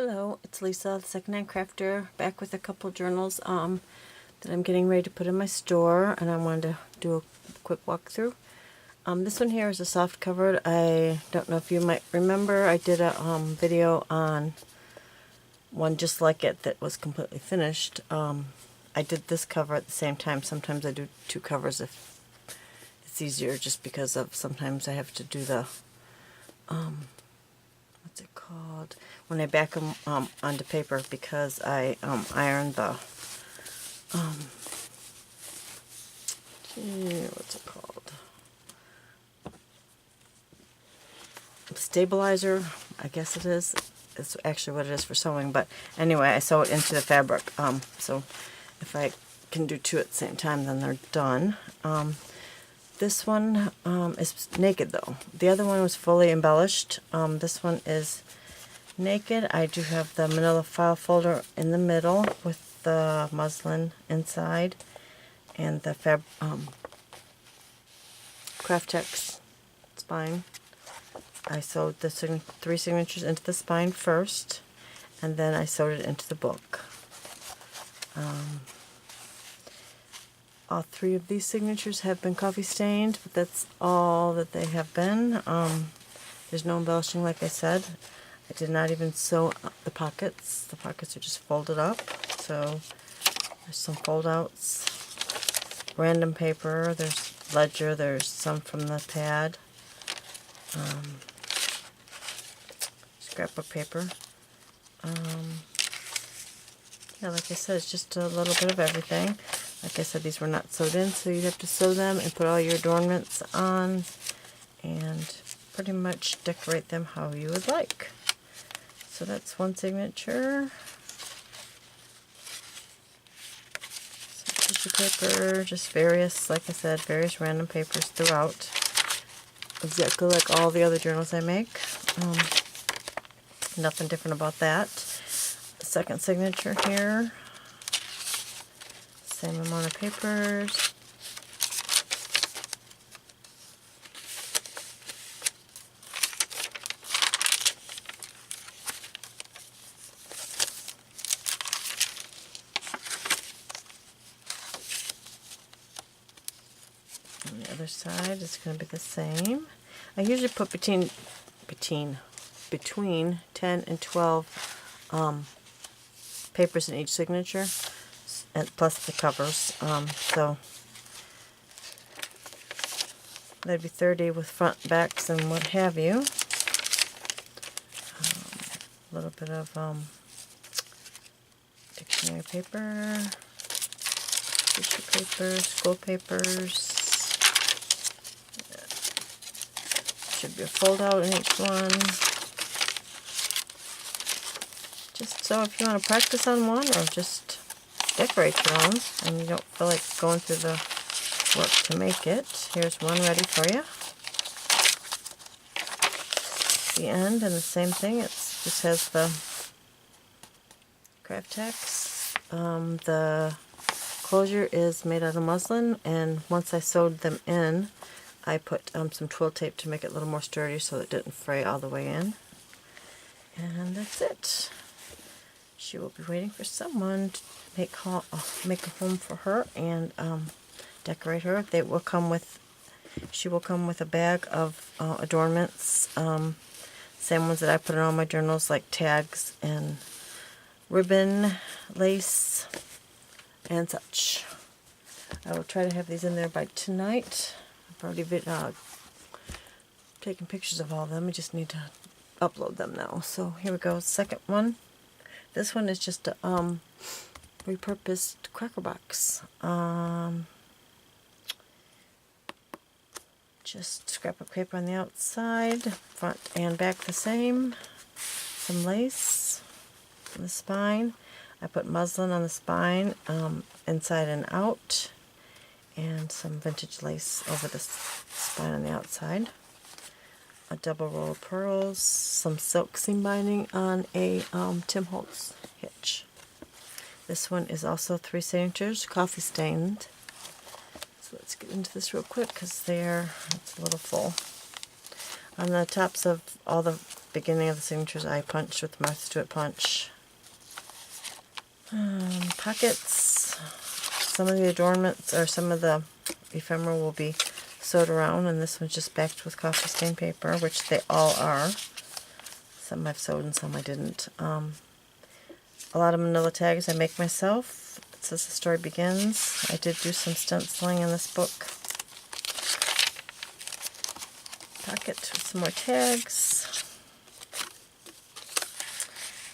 Hello, it's Lisa, the Secondhand Crafter, back with a couple journals that I'm getting ready to put in my store, and I wanted to do a quick walkthrough. This one here is a soft cover. I don't know if you might remember, I did a video on one just like it that was completely finished. I did this cover at the same time. Sometimes I do two covers if it's easier, just because of sometimes I have to do the what's it called, when I back them onto paper, because I iron the what's it called, stabilizer, I guess it is. It's actually what it is for sewing, but anyway, I sew it into the fabric, so if I can do two at the same time, then they're done. This one is naked though. The other one was fully embellished. This one is naked. I do have the manila file folder in the middle with the muslin inside and the Craftex spine. I sewed the three signatures into the spine first, and then I sewed it into the book. All three of these signatures have been coffee stained, but that's all that they have been. There's no embellishing, like I said. I did not even sew the pockets. The pockets are just folded up. So there's some fold outs, random paper, there's ledger, there's some from the pad, scrapbook paper. Yeah, like I said, it's just a little bit of everything. Like I said, these were not sewed in, so you'd have to sew them and put all your adornments on and pretty much decorate them how you would like. So that's one signature. Some tissue paper, just various, like I said, various random papers throughout. Exactly like all the other journals I make. Nothing different about that. Second signature here. Same amount of papers. On the other side it's going to be the same. I usually put between 10 and 12 papers in each signature, and plus the covers. So that'd be 30 with front, backs, and what have you. A little bit of dictionary paper, tissue paper, school papers. Should be a fold out in each one. Just so if you want to practice on one or just decorate your own and you don't feel like going through the work to make it, here's one ready for you. The end, and the same thing, it just has the Craftex. The closure is made out of muslin, and once I sewed them in, I put some twill tape to make it a little more sturdy so it didn't fray all the way in. And that's it. She will be waiting for someone to make a home for her and decorate her. They will come with. She will come with a bag of adornments, same ones that I put in all my journals, like tags and ribbon, lace, and such. I will try to have these in there by tonight. I've already taken pictures of all of them. I just need to upload them now. So here we go. Second one. This one is just a repurposed cracker box. Just scrapbook paper on the outside, front and back the same. Some lace on the spine. I put muslin on the spine, inside and out, and some vintage lace over the spine on the outside. A double row of pearls, some silk seam binding on a Tim Holtz hitch. This one is also three signatures, coffee stained. So let's get into this real quick because it's a little full. On the tops of all the beginning of the signatures I punched with Martha Stewart punch. Pockets. Some of the adornments, or some of the ephemera will be sewed around, and this one's just backed with coffee stain paper, which they all are. Some I've sewed and some I didn't. A lot of manila tags I make myself. It says the story begins. I did do some stenciling in this book. Pocket with some more tags.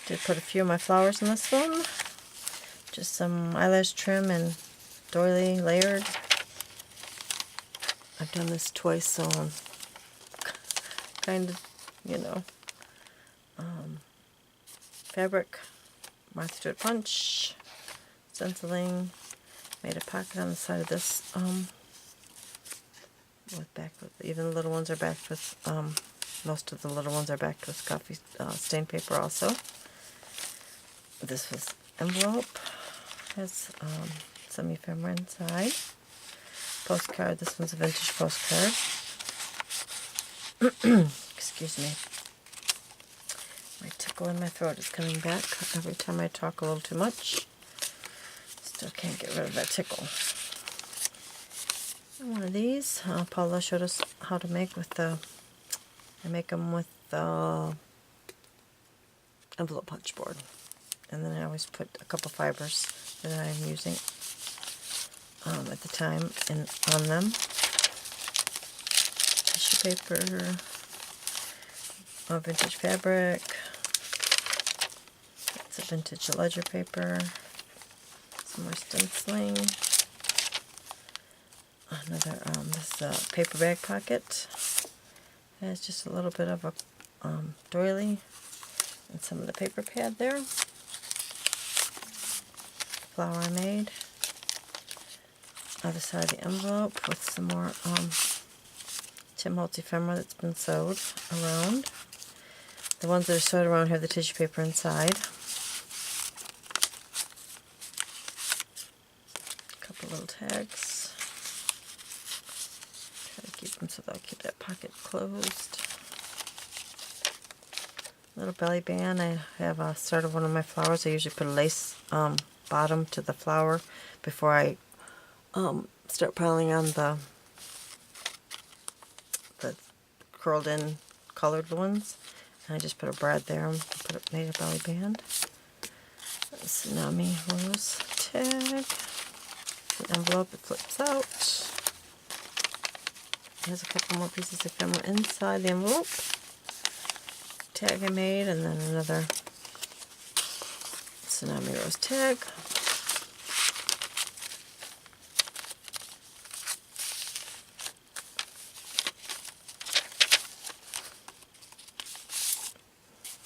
Did put a few of my flowers in this one. Just some eyelash trim and doily layered. I've done this twice, so I'm kind of, you know. Fabric, Martha Stewart punch, stenciling, made a pocket on the side of this, even the little ones are backed with, most of the little ones are backed with coffee stain paper also. This was envelope, has some ephemera inside. Postcard, this one's a vintage postcard. Excuse me. My tickle in my throat is coming back every time I talk a little too much. Still can't get rid of that tickle. And one of these, Paula showed us how to make with the, I make them with the envelope punch board. And then I always put a couple fibers that I'm using at the time on them. Tissue paper, vintage fabric. It's a vintage ledger paper. Some more stenciling. Another this paper bag pocket. It has just a little bit of a doily and some of the paper pad there. Flower I made. Other side of the envelope with some more Tim Holtz ephemera that's been sewed around. The ones that are sewed around have the tissue paper inside. A couple little tags. Try to keep them so that I'll keep that pocket closed. Little belly band. I have started one of my flowers. I usually put a lace bottom to the flower before I start piling on the curled in colored ones. And I just put a brad there and made a belly band. A Tsunami Rose tag. The envelope, it flips out. There's a couple more pieces of ephemera inside the envelope. Tag I made, and then another Tsunami Rose tag.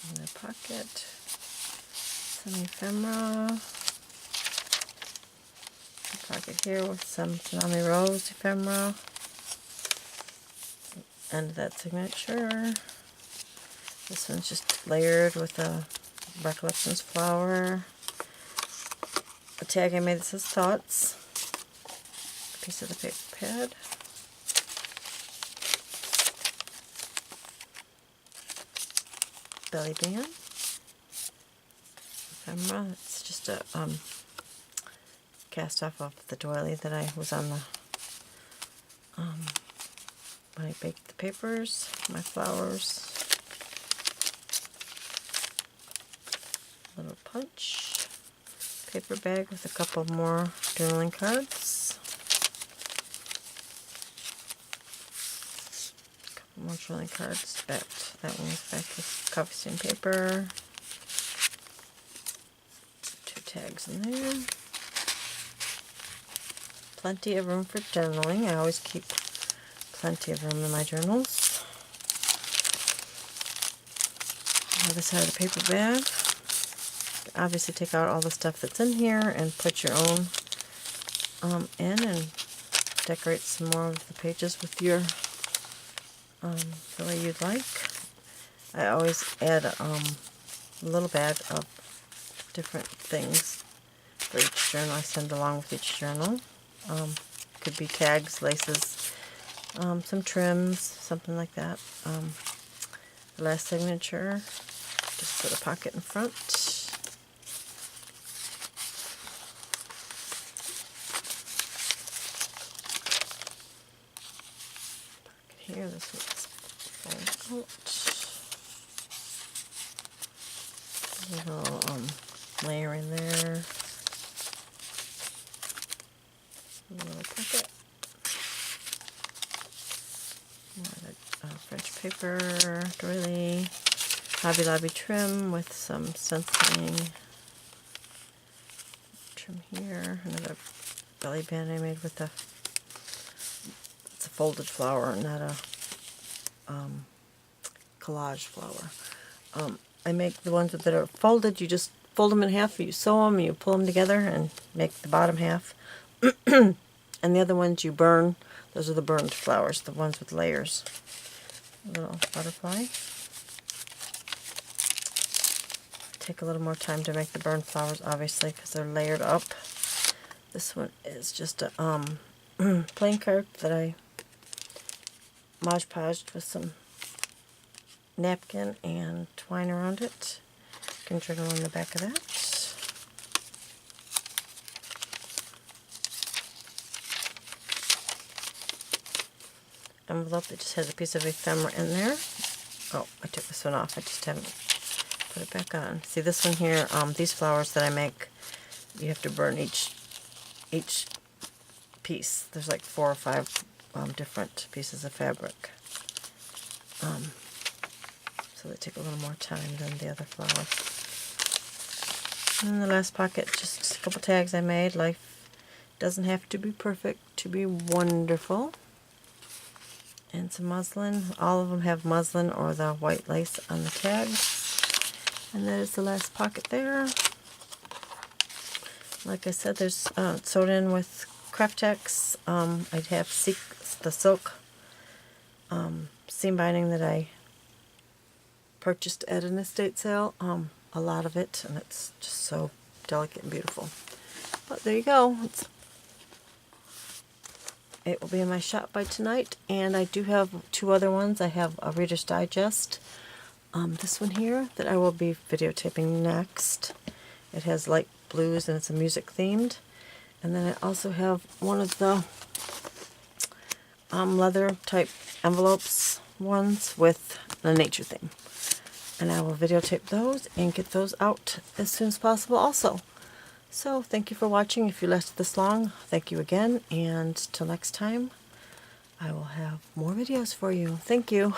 In the pocket, some ephemera. A pocket here with some Tsunami Rose ephemera. And that signature. This one's just layered with a Recollections flower. A tag I made that says Thoughts. A piece of the paper pad. Belly band. Ephemera. It's just a cast off of the doily that I was on the when I baked the papers, my flowers. Little punch. Paper bag with a couple more journaling cards. A couple more journaling cards backed. That one was backed with coffee stain paper. 2 tags in there. Plenty of room for journaling. I always keep plenty of room in my journals. Other side of the paper bag. Obviously take out all the stuff that's in here and put your own in and decorate some more of the pages with your the way you'd like. I always add a little bag of different things for each journal I send along with each journal. Could be tags, laces, some trims, something like that. The last signature, just put a pocket in front. Pocket here, this one's fold out. Little layer in there. Little pocket. French paper, doily, Hobby Lobby trim with some stenciling. Trim here, another belly band I made with it's a folded flower, not a collage flower. I make the ones that are folded, you just fold them in half, you sew them, you pull them together and make the bottom half. And the other ones you burn. Those are the burned flowers, the ones with layers. A little butterfly. Take a little more time to make the burned flowers, obviously, because they're layered up. This one is just a plain card that I Mod Podged with some napkin and twine around it. You can journal on the back of that. Envelope that just has a piece of ephemera in there. Oh, I took this one off. I just haven't put it back on. See this one here, these flowers that I make, you have to burn each piece. There's like 4 or 5 different pieces of fabric. So they take a little more time than the other flowers. And the last pocket, just a couple tags I made. Life doesn't have to be perfect to be wonderful. And some muslin. All of them have muslin or the white lace on the tags. And that is the last pocket there. Like I said, there's sewed in with Craftex. I'd have the silk seam binding that I purchased at an estate sale. A lot of it, and it's just so delicate and beautiful. But there you go. It will be in my shop by tonight, and I do have 2 other ones. I have a Reader's Digest. This one here that I will be videotaping next. It has light blues and it's a music themed. And then I also have one of the leather type envelopes ones with a nature theme. And I will videotape those and get those out as soon as possible also. So, thank you for watching. If you lasted this long, thank you again. And till next time, I will have more videos for you. Thank you.